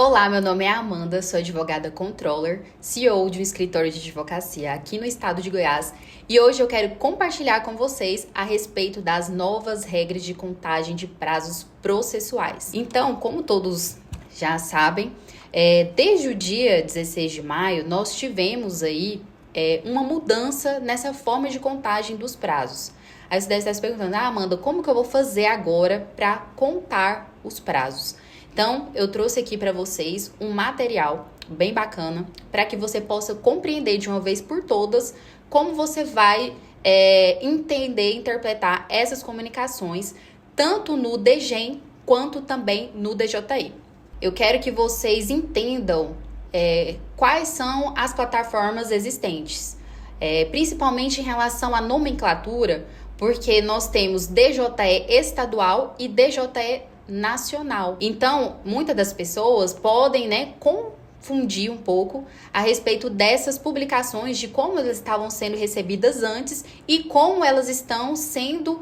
Olá, meu nome é Amanda, sou advogada controller, CEO de um escritório de advocacia aqui no estado de Goiás e hoje eu quero compartilhar com vocês a respeito das novas regras de contagem de prazos processuais. Então, como todos já sabem, desde o dia 16 de maio nós tivemos aí uma mudança nessa forma de contagem dos prazos. Aí você deve estar se perguntando, Amanda, como que eu vou fazer agora para contar os prazos? Então, eu trouxe aqui para vocês um material bem bacana para que você possa compreender de uma vez por todas como você vai entender e interpretar essas comunicações, tanto no DGEM quanto também no DJI. Eu quero que vocês entendam quais são as plataformas existentes, principalmente em relação à nomenclatura, porque nós temos DJE estadual e DJE nacional. Então, muitas das pessoas podem, confundir um pouco a respeito dessas publicações, de como elas estavam sendo recebidas antes e como elas estão sendo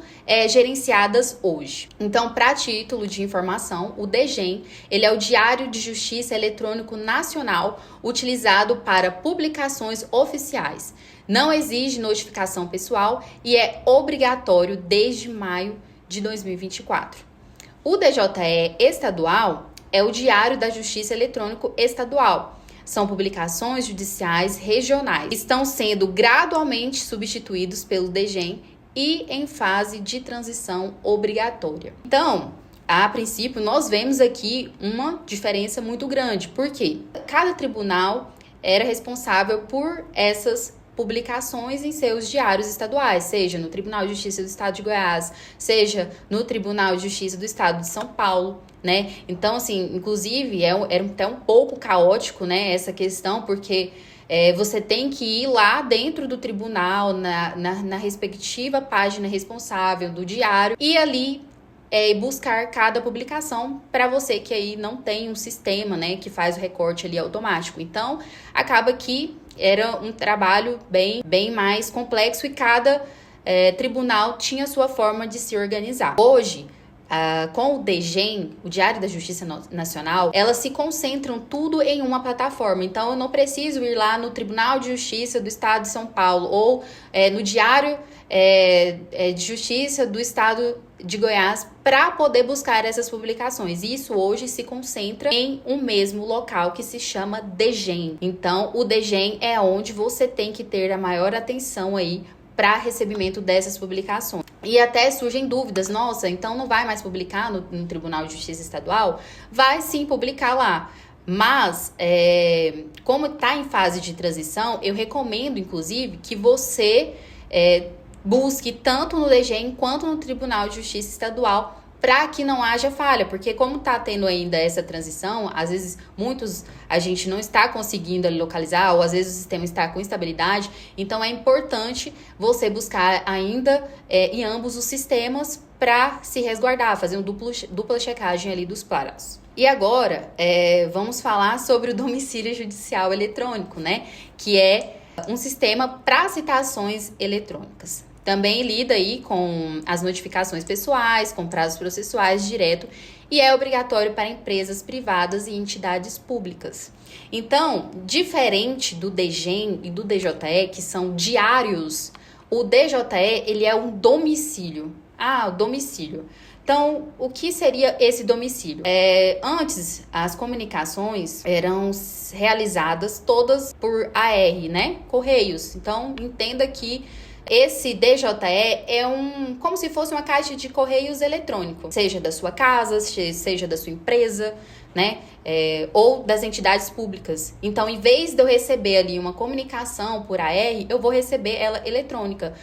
gerenciadas hoje. Então, para título de informação, o DGEM, ele é o Diário de Justiça Eletrônico Nacional, utilizado para publicações oficiais. Não exige notificação pessoal e é obrigatório desde maio de 2024. O DJE estadual é o Diário da Justiça Eletrônico Estadual. São publicações judiciais regionais. Estão sendo gradualmente substituídos pelo DGEM e em fase de transição obrigatória. Então, a princípio, nós vemos aqui uma diferença muito grande. Por quê? Cada tribunal era responsável por essas publicações em seus diários estaduais, seja no Tribunal de Justiça do Estado de Goiás, seja no Tribunal de Justiça do Estado de São Paulo, né? Então, assim, inclusive, era até um pouco caótico, né, essa questão, porque você tem que ir lá dentro do tribunal, na respectiva página responsável do diário, e ali buscar cada publicação para você que aí não tem um sistema, né, que faz o recorte ali automático. Então, acaba que era um trabalho bem mais complexo e cada tribunal tinha sua forma de se organizar. Hoje, com o DGEM, o Diário da Justiça Nacional, elas se concentram tudo em uma plataforma. Então, eu não preciso ir lá no Tribunal de Justiça do Estado de São Paulo ou no Diário de Justiça do Estado de Goiás para poder buscar essas publicações. Isso hoje se concentra em um mesmo local que se chama DGEM. Então, o DGEM é onde você tem que ter a maior atenção aí para recebimento dessas publicações. E até surgem dúvidas, nossa, então não vai mais publicar no Tribunal de Justiça Estadual? Vai sim publicar lá. Mas, como está em fase de transição, eu recomendo, inclusive, que você busque tanto no DGEM quanto no Tribunal de Justiça Estadual para que não haja falha, porque como está tendo ainda essa transição, às vezes a gente não está conseguindo localizar, ou às vezes o sistema está com instabilidade, então é importante você buscar ainda em ambos os sistemas para se resguardar, fazer uma dupla checagem ali dos prazos. E agora, vamos falar sobre o domicílio judicial eletrônico, né? Que é um sistema para citações eletrônicas. Também lida aí com as notificações pessoais, com prazos processuais direto e é obrigatório para empresas privadas e entidades públicas. Então, diferente do DGEM e do DJE, que são diários, o DJE ele é um domicílio. O domicílio. Então, o que seria esse domicílio? Antes, as comunicações eram realizadas todas por AR, né? Correios. Então, entenda que esse DJE é como se fosse uma caixa de correios eletrônico, seja da sua casa, seja da sua empresa, né? Ou das entidades públicas. Então, em vez de eu receber ali uma comunicação por AR, eu vou receber ela eletrônica.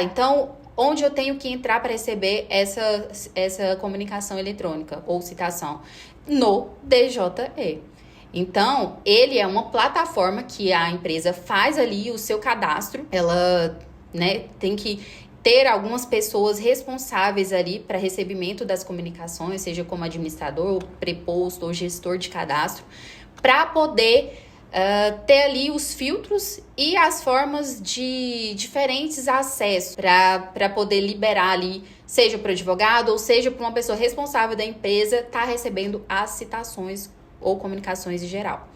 Então, onde eu tenho que entrar para receber essa comunicação eletrônica ou citação? No DJE. Então, ele é uma plataforma que a empresa faz ali o seu cadastro, ela tem que ter algumas pessoas responsáveis ali para recebimento das comunicações, seja como administrador, ou preposto ou gestor de cadastro, para poder ter ali os filtros e as formas de diferentes acessos para poder liberar ali, seja para o advogado ou seja para uma pessoa responsável da empresa, tá recebendo as citações ou comunicações em geral.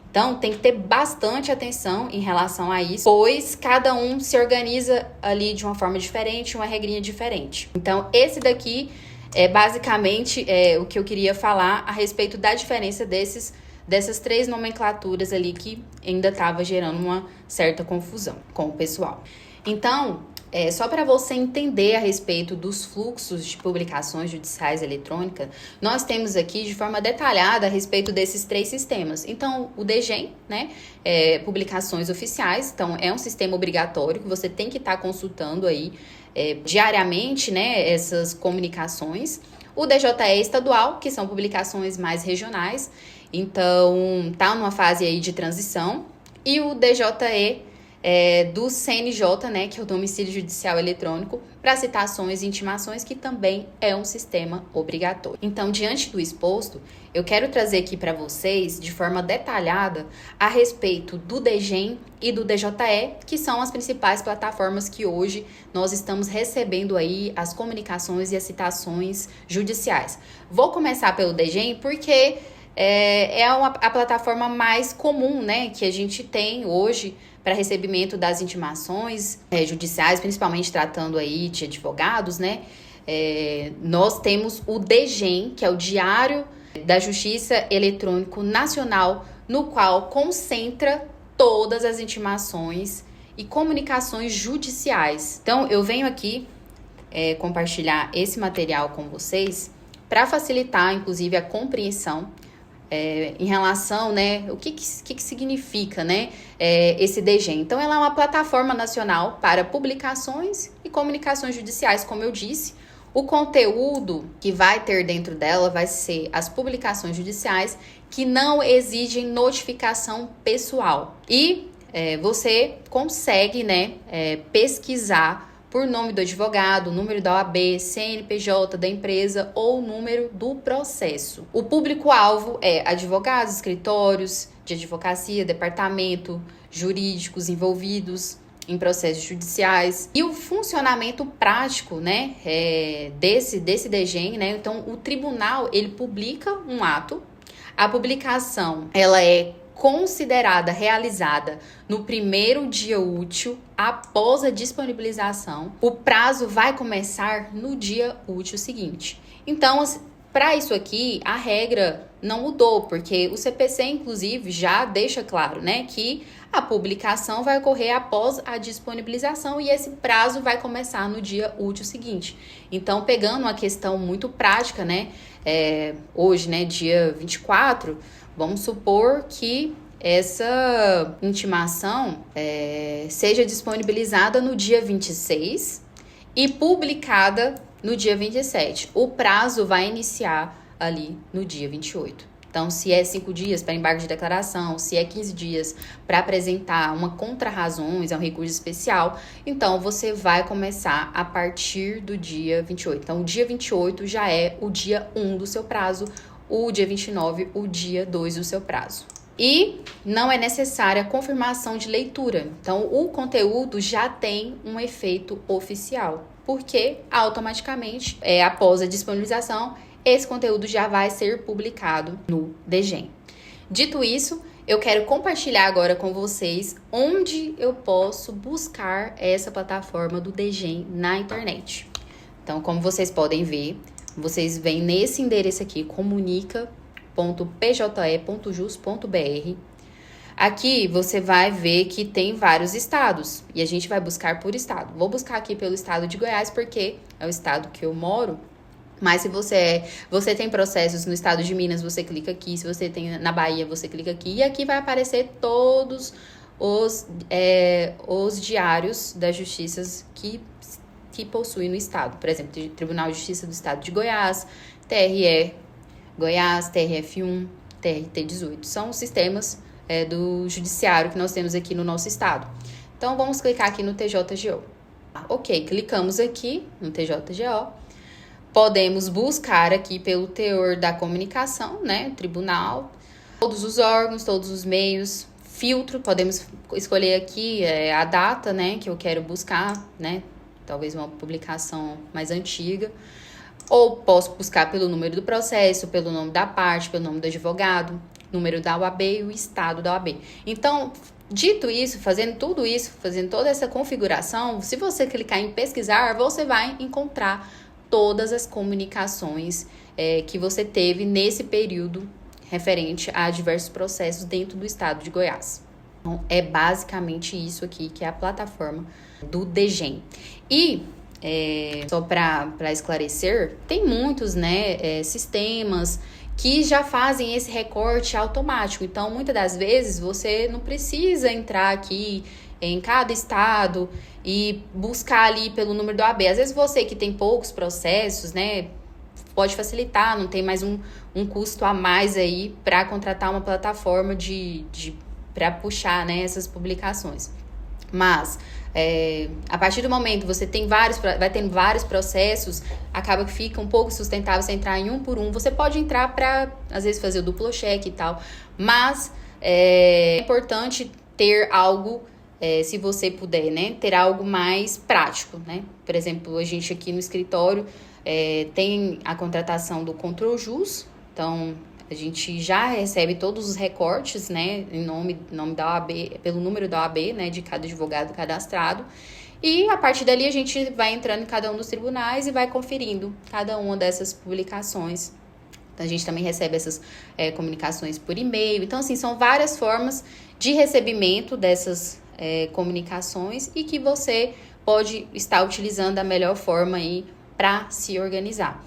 Então, tem que ter bastante atenção em relação a isso, pois cada um se organiza ali de uma forma diferente, uma regrinha diferente. Então, esse daqui é basicamente o que eu queria falar a respeito da diferença dessas três nomenclaturas ali que ainda estava gerando uma certa confusão com o pessoal. Então, só para você entender a respeito dos fluxos de publicações judiciais eletrônicas, nós temos aqui de forma detalhada a respeito desses três sistemas. Então, o DGEM, né, publicações oficiais, então é um sistema obrigatório que você tem que estar consultando aí diariamente, né, essas comunicações. O DJE estadual, que são publicações mais regionais, então tá numa fase aí de transição. E o DJE do CNJ, né, que é o Domicílio Judicial Eletrônico, para citações e intimações, que também é um sistema obrigatório. Então, diante do exposto, eu quero trazer aqui para vocês, de forma detalhada, a respeito do DGEM e do DJE, que são as principais plataformas que hoje nós estamos recebendo aí as comunicações e as citações judiciais. Vou começar pelo DGEM porque a plataforma mais comum, né, que a gente tem hoje para recebimento das intimações judiciais, principalmente tratando aí de advogados, né? Nós temos o DGEM, que é o Diário da Justiça Eletrônico Nacional, no qual concentra todas as intimações e comunicações judiciais. Então, eu venho aqui compartilhar esse material com vocês para facilitar, inclusive, a compreensão em relação, né, o que significa, né, esse DGEM. Então, ela é uma plataforma nacional para publicações e comunicações judiciais, como eu disse. O conteúdo que vai ter dentro dela vai ser as publicações judiciais que não exigem notificação pessoal. E você consegue, né, pesquisar por nome do advogado, número da OAB, CNPJ da empresa ou número do processo. O público-alvo é advogados, escritórios de advocacia, departamento, jurídicos envolvidos em processos judiciais. E o funcionamento prático, né, desse DGEM, né? Então, o tribunal, ele publica um ato. A publicação, ela é considerada realizada no primeiro dia útil após a disponibilização. O prazo vai começar no dia útil seguinte. Então, para isso aqui, a regra não mudou, porque o CPC, inclusive, já deixa claro, né, que a publicação vai ocorrer após a disponibilização e esse prazo vai começar no dia útil seguinte. Então, pegando uma questão muito prática, né, hoje, né, dia 24, vamos supor que essa intimação seja disponibilizada no dia 26 e publicada no dia 27. O prazo vai iniciar ali no dia 28. Então, se é 5 dias para embargo de declaração, se é 15 dias para apresentar uma contra-razões, é um recurso especial, então você vai começar a partir do dia 28. Então, o dia 28 já é o dia 1 do seu prazo, o dia 29, o dia 2 do seu prazo. E não é necessária a confirmação de leitura. Então, o conteúdo já tem um efeito oficial, porque automaticamente, após a disponibilização, esse conteúdo já vai ser publicado no DGEM. Dito isso, eu quero compartilhar agora com vocês onde eu posso buscar essa plataforma do DGEM na internet. Então, como vocês podem ver, vocês vêm nesse endereço aqui, comunica.pje.jus.br. Aqui você vai ver que tem vários estados e a gente vai buscar por estado. Vou buscar aqui pelo estado de Goiás porque é o estado que eu moro. Mas se você tem processos no estado de Minas, você clica aqui. Se você tem na Bahia, você clica aqui. E aqui vai aparecer todos os diários das justiças que possuem no estado. Por exemplo, Tribunal de Justiça do Estado de Goiás, TRE Goiás, TRF1, TRT18. São os sistemas do judiciário que nós temos aqui no nosso estado. Então, vamos clicar aqui no TJGO. Ok, clicamos aqui no TJGO. Podemos buscar aqui pelo teor da comunicação, né? Tribunal, todos os órgãos, todos os meios, filtro. Podemos escolher aqui a data, né? Que eu quero buscar, né? Talvez uma publicação mais antiga. Ou posso buscar pelo número do processo, pelo nome da parte, pelo nome do advogado. número da OAB e o estado da OAB. Então, dito isso, fazendo tudo isso, fazendo toda essa configuração, se você clicar em pesquisar, você vai encontrar todas as comunicações que você teve nesse período referente a diversos processos dentro do estado de Goiás. Então, é basicamente isso aqui que é a plataforma do DGEM. E, só para esclarecer, tem muitos sistemas que já fazem esse recorte automático. Então, muitas das vezes, você não precisa entrar aqui em cada estado e buscar ali pelo número do OAB. Às vezes, você que tem poucos processos, pode facilitar, não tem mais um custo a mais aí para contratar uma plataforma para puxar, essas publicações. Mas, a partir do momento que você vai tendo vários processos, acaba que fica um pouco sustentável você entrar em um por um. Você pode entrar para, às vezes, fazer o duplo check e tal, mas é importante ter algo, se você puder, ter algo mais prático, Por exemplo, a gente aqui no escritório tem a contratação do Control-Jus, então a gente já recebe todos os recortes, em nome da OAB, pelo número da OAB, de cada advogado cadastrado. E a partir dali a gente vai entrando em cada um dos tribunais e vai conferindo cada uma dessas publicações. Então, a gente também recebe essas comunicações por e-mail. Então, assim, são várias formas de recebimento dessas comunicações e que você pode estar utilizando da melhor forma aí para se organizar.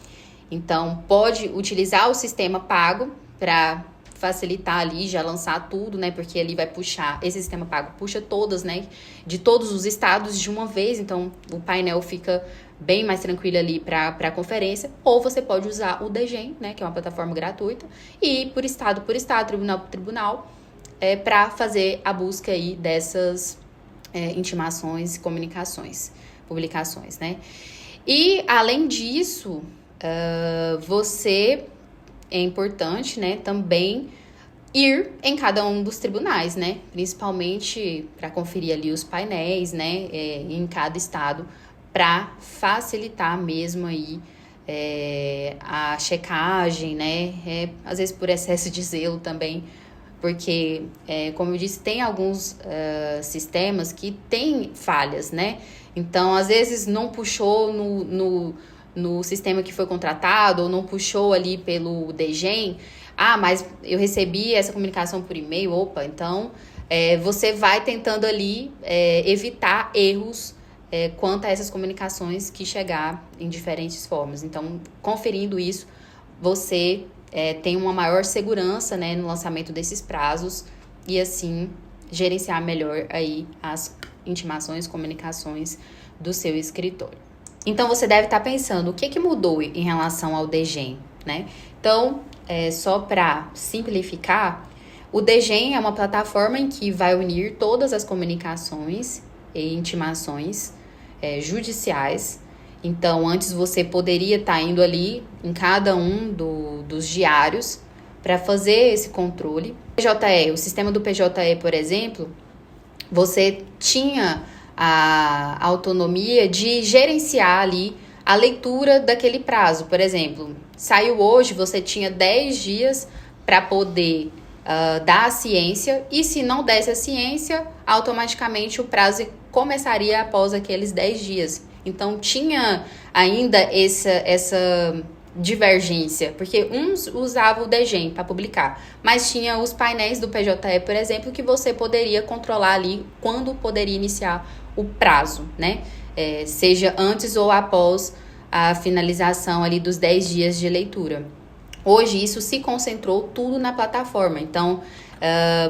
Então, pode utilizar o sistema pago para facilitar ali, já lançar tudo, porque ali vai puxar, esse sistema pago puxa todas, de todos os estados de uma vez, então o painel fica bem mais tranquilo ali para a conferência, ou você pode usar o DGEM, que é uma plataforma gratuita, e ir por estado, tribunal por tribunal, para fazer a busca aí dessas intimações, comunicações, publicações, E, além disso, você é importante, também ir em cada um dos tribunais, principalmente para conferir ali os painéis, em cada estado, para facilitar mesmo aí a checagem, às vezes por excesso de zelo também, porque, como eu disse, tem alguns sistemas que têm falhas, Então, às vezes não puxou no sistema que foi contratado, ou não puxou ali pelo DGEM, mas eu recebi essa comunicação por e-mail, então você vai tentando ali evitar erros quanto a essas comunicações que chegar em diferentes formas. Então, conferindo isso, você tem uma maior segurança, no lançamento desses prazos e assim gerenciar melhor aí as intimações, comunicações do seu escritório. Então, você deve estar pensando, o que mudou em relação ao DGEM, Então, só para simplificar, o DGEM é uma plataforma em que vai unir todas as comunicações e intimações judiciais. Então, antes você poderia estar indo ali em cada um dos diários para fazer esse controle. PJE, o sistema do PJE, por exemplo, você tinha a autonomia de gerenciar ali a leitura daquele prazo. Por exemplo, saiu hoje, você tinha 10 dias para poder dar a ciência, e se não desse a ciência, automaticamente o prazo começaria após aqueles 10 dias. Então, tinha ainda essa divergência, porque uns usavam o DGEM para publicar, mas tinha os painéis do PJE, por exemplo, que você poderia controlar ali quando poderia iniciar o prazo, seja antes ou após a finalização ali dos 10 dias de leitura. Hoje, isso se concentrou tudo na plataforma. Então,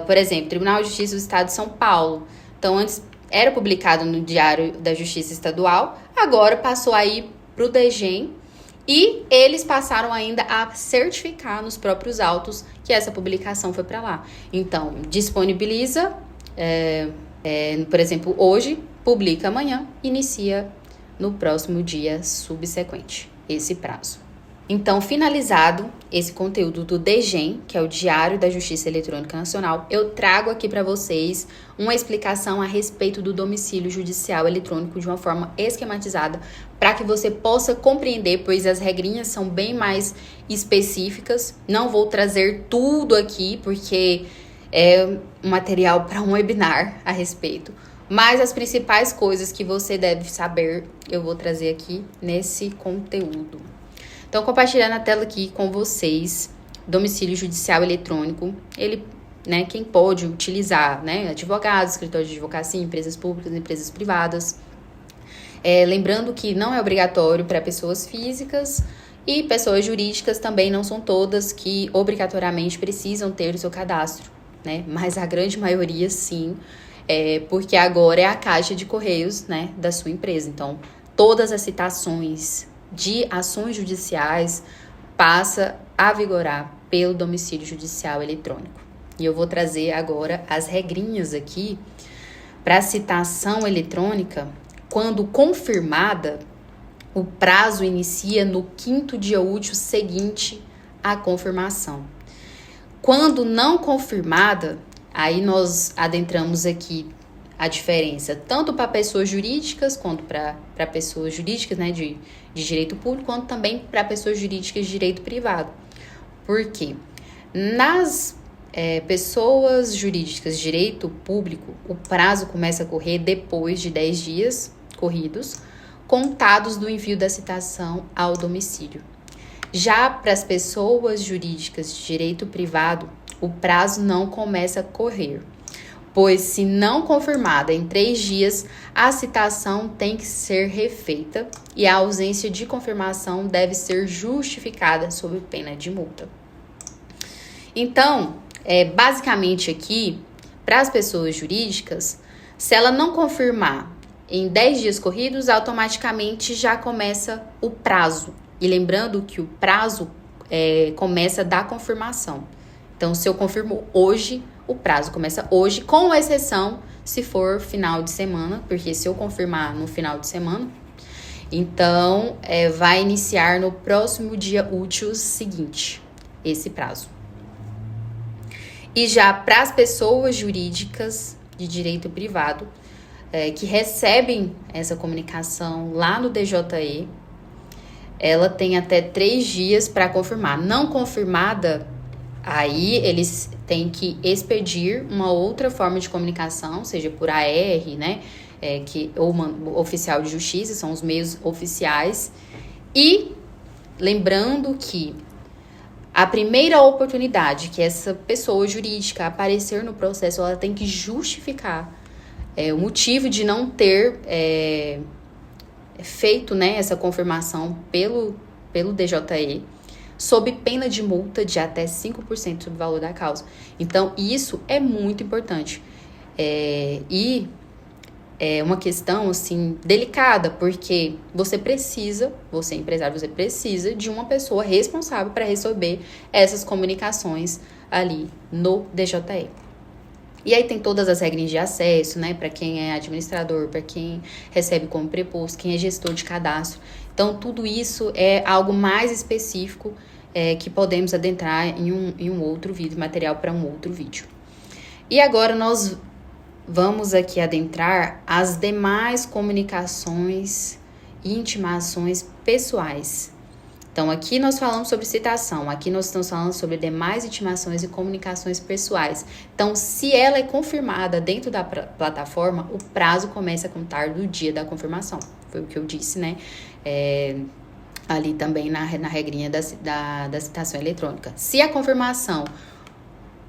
por exemplo, Tribunal de Justiça do Estado de São Paulo. Então, antes era publicado no Diário da Justiça Estadual, agora passou aí para o DGEM, e eles passaram ainda a certificar nos próprios autos que essa publicação foi para lá. Então, disponibiliza, por exemplo, hoje, publica amanhã, inicia no próximo dia subsequente, esse prazo. Então, finalizado esse conteúdo do DGEM, que é o Diário da Justiça Eletrônica Nacional, eu trago aqui para vocês uma explicação a respeito do domicílio judicial eletrônico de uma forma esquematizada, para que você possa compreender, pois as regrinhas são bem mais específicas. Não vou trazer tudo aqui, porque é um material para um webinar a respeito. Mas as principais coisas que você deve saber, eu vou trazer aqui nesse conteúdo. Então, compartilhando a tela aqui com vocês, domicílio judicial eletrônico, ele, né, quem pode utilizar, né, advogados, escritórios de advocacia, empresas públicas, empresas privadas. Lembrando que não é obrigatório para pessoas físicas e pessoas jurídicas também não são todas que obrigatoriamente precisam ter o seu cadastro, né, mas a grande maioria sim, porque agora é a caixa de correios, né, da sua empresa. Então, todas as citações de ações judiciais passa a vigorar pelo domicílio judicial eletrônico. E eu vou trazer agora as regrinhas aqui para a citação eletrônica. Quando confirmada, o prazo inicia no 5º dia útil seguinte à confirmação. Quando não confirmada, aí nós adentramos aqui a diferença tanto para pessoas jurídicas quanto para pessoas jurídicas, né, de direito público, quanto também para pessoas jurídicas de direito privado. Por quê? Nas pessoas jurídicas de direito público, o prazo começa a correr depois de 10 dias corridos, contados do envio da citação ao domicílio. Já para as pessoas jurídicas de direito privado, o prazo não começa a correr, pois, se não confirmada em 3 dias, a citação tem que ser refeita e a ausência de confirmação deve ser justificada sob pena de multa. Então, basicamente aqui, para as pessoas jurídicas, se ela não confirmar em 10 dias corridos, automaticamente já começa o prazo. E lembrando que o prazo começa da confirmação. Então, se eu confirmo hoje, o prazo começa hoje, com exceção se for final de semana, porque se eu confirmar no final de semana, então vai iniciar no próximo dia útil seguinte, esse prazo. E já para as pessoas jurídicas de direito privado, que recebem essa comunicação lá no DJE, ela tem até 3 dias para confirmar. Não confirmada, aí eles têm que expedir uma outra forma de comunicação, seja por AR, né, ou oficial de justiça, são os meios oficiais. E lembrando que a primeira oportunidade que essa pessoa jurídica aparecer no processo, ela tem que justificar o motivo de não ter feito, né, essa confirmação pelo DJE, sob pena de multa de até 5% sobre o valor da causa. Então, isso é muito importante. E é uma questão, assim, delicada, porque você empresário, você precisa de uma pessoa responsável para receber essas comunicações ali no DJE. E aí tem todas as regras de acesso, né, para quem é administrador, para quem recebe como preposto, quem é gestor de cadastro. Então, tudo isso é algo mais específico que podemos adentrar em um outro vídeo, material para um outro vídeo. E agora nós vamos aqui adentrar as demais comunicações e intimações pessoais. Então, aqui nós falamos sobre citação, aqui nós estamos falando sobre demais intimações e comunicações pessoais. Então, se ela é confirmada dentro da plataforma, o prazo começa a contar do dia da confirmação. Foi o que eu disse, né? Ali também na regrinha da citação eletrônica. Se a confirmação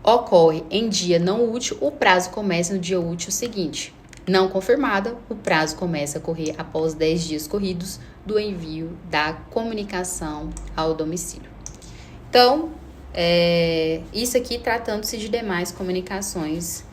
ocorre em dia não útil, o prazo começa no dia útil seguinte. Não confirmada, o prazo começa a correr após 10 dias corridos do envio da comunicação ao domicílio. Então, isso aqui tratando-se de demais comunicações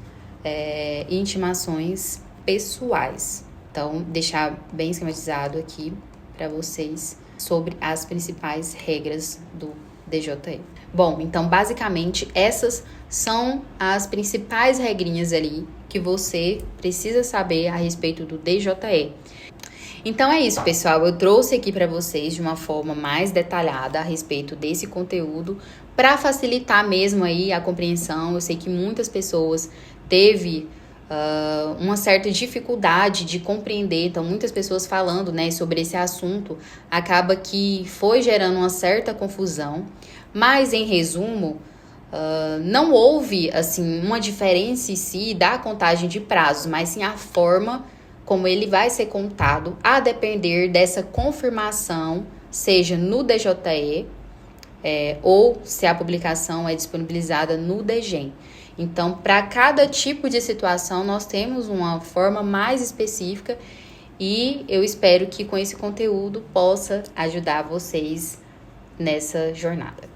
e intimações pessoais. Então, deixar bem esquematizado aqui para vocês sobre as principais regras do DJE. Bom, então, basicamente, essas são as principais regrinhas ali que você precisa saber a respeito do DJE. Então é isso, pessoal. Eu trouxe aqui para vocês de uma forma mais detalhada a respeito desse conteúdo para facilitar mesmo aí a compreensão. Eu sei que muitas pessoas teve uma certa dificuldade de compreender, então muitas pessoas falando, né, sobre esse assunto, acaba que foi gerando uma certa confusão, mas em resumo, não houve assim uma diferença em si da contagem de prazos, mas sim a forma como ele vai ser contado, a depender dessa confirmação, seja no DJE, ou se a publicação é disponibilizada no DGEM. Então, para cada tipo de situação, nós temos uma forma mais específica e eu espero que com esse conteúdo possa ajudar vocês nessa jornada.